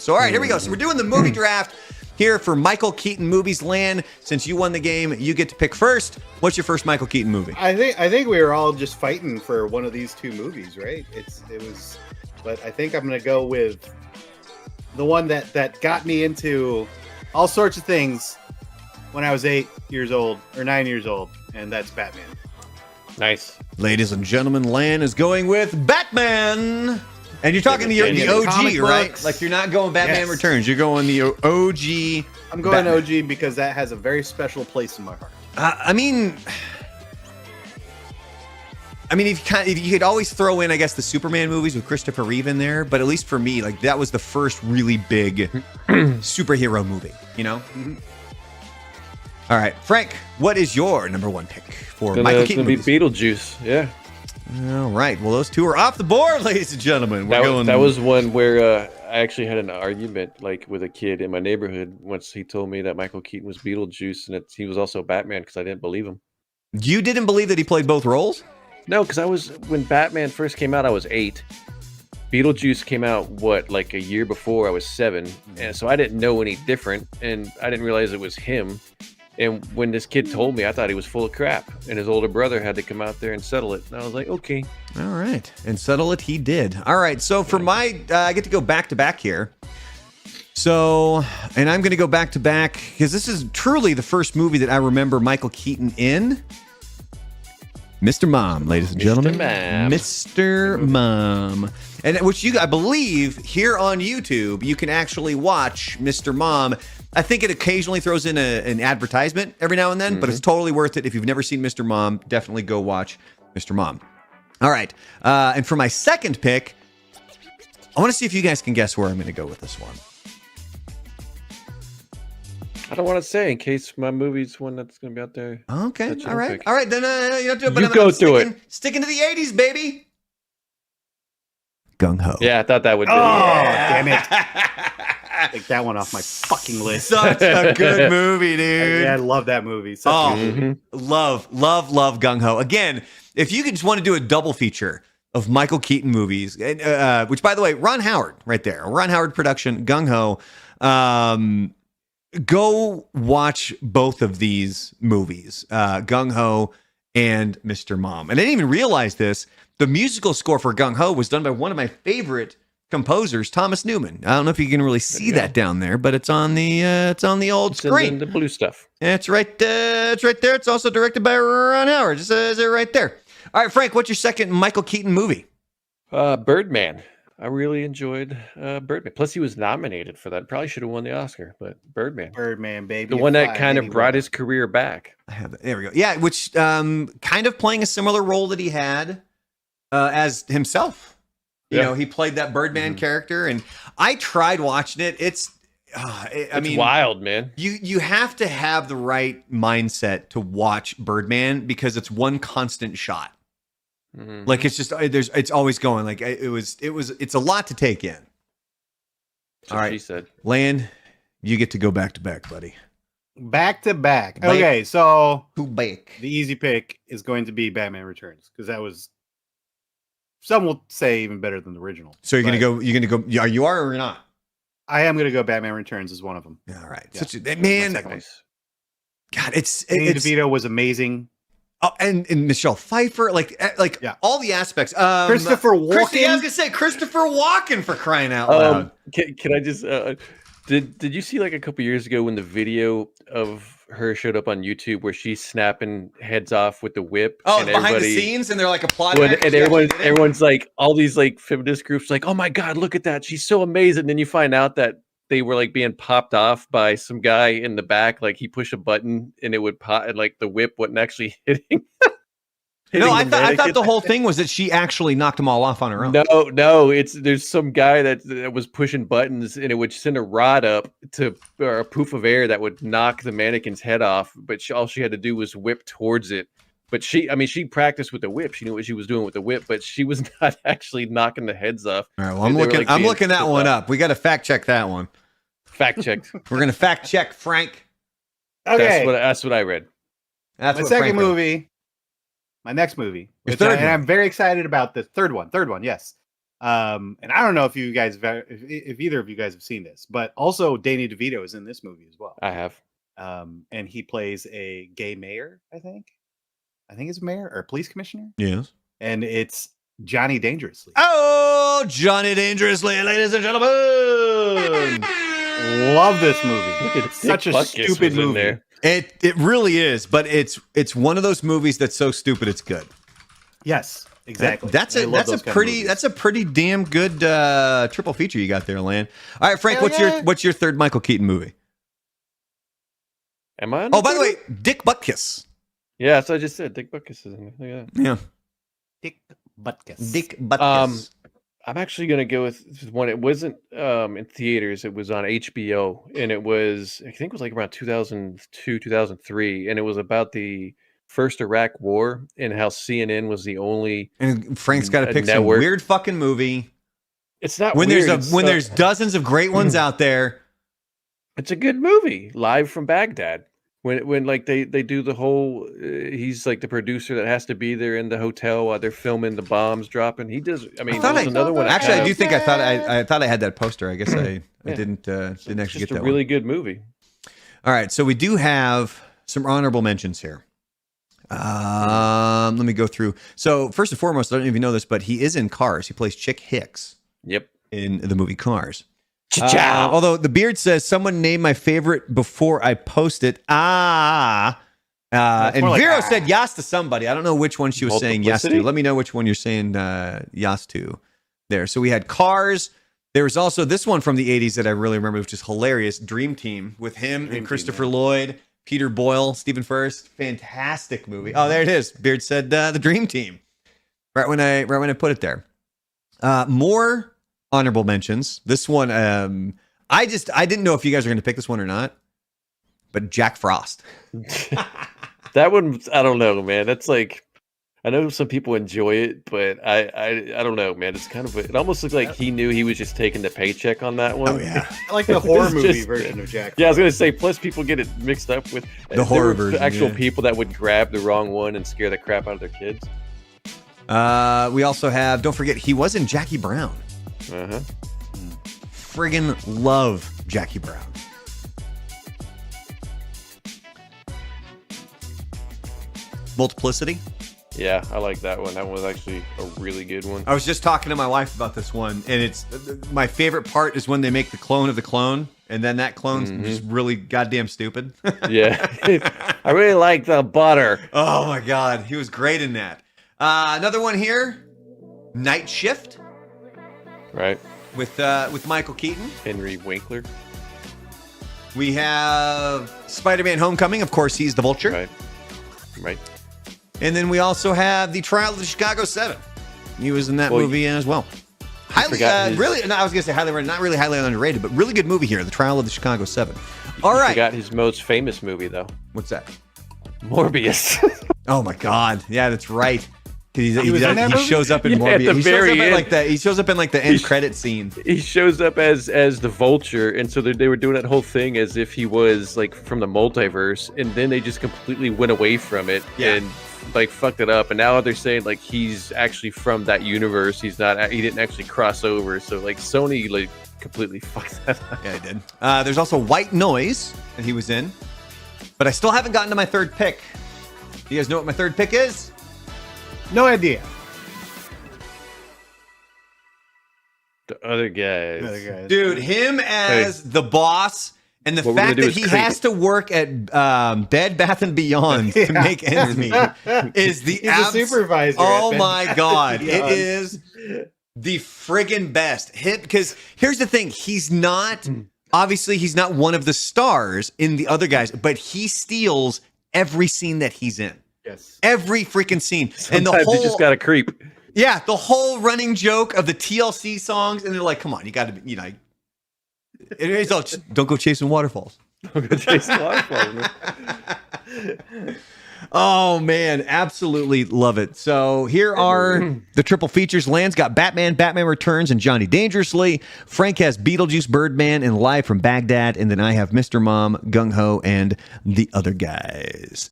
So, all right, here we go. So we're doing the movie draft here for Michael Keaton movies. Lan, since you won the game, you get to pick first. What's your first Michael Keaton movie? I think we were all just fighting for one of these two movies, right? But I think I'm gonna go with the one that got me into all sorts of things when I was 8 years old or 9 years old, and that's Batman. Nice. Ladies and gentlemen, Lan is going with Batman. And you're talking the OG, right? Like you're not going Batman Returns. You're going the OG. I'm going Batman. OG because that has a very special place in my heart. I mean, if you could always throw in, I guess, the Superman movies with Christopher Reeve in there, but at least for me, like that was the first really big superhero movie, you know? Mm-hmm. All right, Frank, what is your number one pick for Michael Keaton movies? It's gonna be Beetlejuice. Yeah. All right. Well, those two are off the board, ladies and gentlemen. That was one where I actually had an argument like with a kid in my neighborhood once he told me that Michael Keaton was Beetlejuice and he was also Batman because I didn't believe him. You didn't believe that he played both roles? No, because when Batman first came out, I was 8. Beetlejuice came out like a year before. I was 7, and so I didn't know any different, and I didn't realize it was him. And when this kid told me, I thought he was full of crap. And his older brother had to come out there and settle it. And I was like, okay. All right. And settle it he did. All right. So for my, I get to go back to back here. So, and I'm going to go back to back because this is truly the first movie that I remember Michael Keaton in. Mr. Mom, ladies and gentlemen. Mr. Mom. And which I believe here on YouTube, you can actually watch Mr. Mom. I think it occasionally throws in an advertisement every now and then, but it's totally worth it. If you've never seen Mr. Mom, definitely go watch Mr. Mom. All right. And for my second pick, I want to see if you guys can guess where I'm going to go with this one. I don't want to say in case my movie's one that's going to be out there. Okay. All right. Pick. All right. Then you don't do it. But you go through it. Sticking to the 80s, baby. Gung Ho. Yeah, I thought that would be. Damn it. Take that one off my fucking list. Such a good movie, dude. I love that movie. Love Gung Ho. Again, if you just want to do a double feature of Michael Keaton movies, which, by the way, Ron Howard right there, Ron Howard production, Gung Ho. Go watch both of these movies, Gung Ho and Mr. Mom. And I didn't even realize this. The musical score for Gung Ho was done by one of my favorite composers, Thomas Newman. I don't know if you can really see that down there, but it's on the old screen. In the blue stuff. It's right there. It's also directed by Ron Howard. It says it right there. All right, Frank, what's your second Michael Keaton movie? Birdman. I really enjoyed Birdman. Plus, he was nominated for that. Probably should have won the Oscar, but Birdman. Birdman, baby. The one that kind of brought his career back. I have it. There we go. Yeah, which kind of playing a similar role that he had as himself. You know, he played that Birdman character, and I tried watching it. It's wild, man. You have to have the right mindset to watch Birdman because it's one constant shot. Mm-hmm. Like it's just it's always going. Like it's a lot to take in. All right, she said, Lan, you get to go back to back, buddy. Back to back. Okay, so the easy pick is going to be Batman Returns because that was. Some will say even better than the original. So you're gonna go. You're gonna go. You are or you're not? I am gonna go. Batman Returns is one of them. All right. Yeah. Such a man. Nice. God, Danny DeVito was amazing. Oh, and Michelle Pfeiffer, all the aspects. Christopher Walken. I was gonna say Christopher Walken for crying out loud. Can I just? Did you see like a couple years ago when the video of her showed up on YouTube where she's snapping heads off with the whip? Oh, and behind the scenes, and they're like applauding. And everyone's like, all these like feminist groups, like, oh my god, look at that, she's so amazing. And then you find out that they were like being popped off by some guy in the back, like he pushed a button and it would pop, and like the whip wasn't actually hitting. No, I thought the whole thing was that she actually knocked them all off on her own. No, there's some guy that was pushing buttons and it would send a rod up or a poof of air that would knock the mannequin's head off. But all she had to do was whip towards it. But she practiced with the whip. She knew what she was doing with the whip, but she was not actually knocking the heads off. All right, well, I'm looking that one up. We got to fact check that one. Fact checked. We're going to fact check Frank. Okay. That's what I read. That's my second movie. My next movie, and I'm very excited about the third one. Yes, And I don't know if you guys, if either of you guys have seen this, but also Danny DeVito is in this movie as well. I have. And he plays a gay mayor, I think. I think it's a mayor or a police commissioner. Yes. And it's Johnny Dangerously. Oh, Johnny Dangerously, ladies and gentlemen. Love this movie. Look at Such Dick a Butkus stupid was in movie. there. It really is, but it's one of those movies that's so stupid it's good. Yes, exactly. That's I love those kind of movies. a pretty damn good triple feature you got there, Lan. All right, Frank, Hell what's your third Michael Keaton movie? Am I on Oh, by the third? way, Dick Butkus. Yeah, that's what I just said. Dick Butkus is in there. Look at that. Yeah, Dick Butkus. Dick Butkus. I'm actually gonna go with one. It wasn't in theaters. It was on HBO, and it was I think it was like around 2002, 2003, and it was about the first Iraq War and how CNN was the only. And Frank's got to a pick some network. weird fucking movie. It's not When weird. there's dozens of great ones out there. It's a good movie. Live from Baghdad. When like they do the whole, he's like the producer that has to be there in the hotel while they're filming the bombs dropping. He does. I mean, thought there's I- another one. Actually, I kind do of- think I thought I had that poster. I guess I Yeah. didn't It's actually just get a that really one. good movie. All right, so we do have some honorable mentions here. Let me go through. So first and foremost, I don't even know this, but he is in Cars. He plays Chick Hicks Yep. in the movie Cars. Cha-chow. Although the beard says someone named my favorite before I post it. And more like, Vero said yes to somebody. I don't know which one she was saying yes to. Multiplicity? Let me know which one you're saying yes to there. So we had Cars. There was also this one from the 80s that I really remember, which is hilarious. Dream Team with him Dream and Team, Christopher yeah. Lloyd, Peter Boyle, Stephen First. Fantastic movie. Oh, there it is. Beard said the Dream Team. Right when I put it there. More honorable mentions. This one, I didn't know if you guys are going to pick this one or not, but Jack Frost. That one, I don't know, man. That's like, I know some people enjoy it, but I don't know, man. It's kind of, it almost looks like he knew he was just taking the paycheck on that one. Oh yeah, I like the horror It's movie just- version of Jack. Yeah, I was gonna say. Plus, people get it mixed up with The horror there were version, Actual yeah. people that would grab the wrong one and scare the crap out of their kids. We also have. Don't forget, he was in Jackie Brown. Uh huh. Friggin' love Jackie Brown. Multiplicity. Yeah, I like that one. That one was actually a really good one. I was just talking to my wife about this one, and it's my favorite part is when they make the clone of the clone, and then that clone's just really goddamn stupid. Yeah, I really like the butter. Oh my god, he was great in that. Another one here, Night Shift Right, with Michael Keaton. Henry Winkler. We have Spider-Man: Homecoming. Of course, he's the Vulture. Right. And then we also have the Trial of the Chicago 7. He was in that Well, movie as well. Highly, forgot his- really, no, I was going to say highly rated, not really highly underrated, but really good movie here, The Trial of the Chicago 7. All right. Forgot his most famous movie though, What's that? Morbius. Oh my God. Yeah, that's right. He was in that movie? shows up in Yeah, at Morbius. the He shows very up in end. like he shows up in like the end credit scene. He shows up as the Vulture, and so they were doing that whole thing as if he was like from the multiverse, and then they just completely went away from it Yeah. and like fucked it up. And now they're saying like he's actually from that universe. He didn't actually cross over. So like Sony like completely fucked that up. Yeah, he did. There's also White Noise that he was in, but I still haven't gotten to my third pick. You guys know what my third pick is? No idea. The other guys. Other guys. Dude, him as the boss, and the What we're gonna fact do that is he creep. has to work at Bed Bath and Beyond to Yeah. make ends meet is the He's a supervisor. Oh at Bed my Bath God, & it Beyond. is the friggin' best hit. Because here's the thing: he's not obviously he's not one of the stars in the other guys, but he steals every scene that he's in. Yes. Every freaking scene, and the Sometimes whole you just gotta creep. yeah, the whole running joke of the TLC songs, and they're like, "Come on, you got to, you know." It's all, just don't go chasing waterfalls. Jason Waterfall, man. Oh man, absolutely love it. So here are the triple features. Land's got Batman, Batman Returns, and Johnny Dangerously. Frank has Beetlejuice, Birdman, and Live from Baghdad. And then I have Mr. Mom, Gung Ho, and the other guys.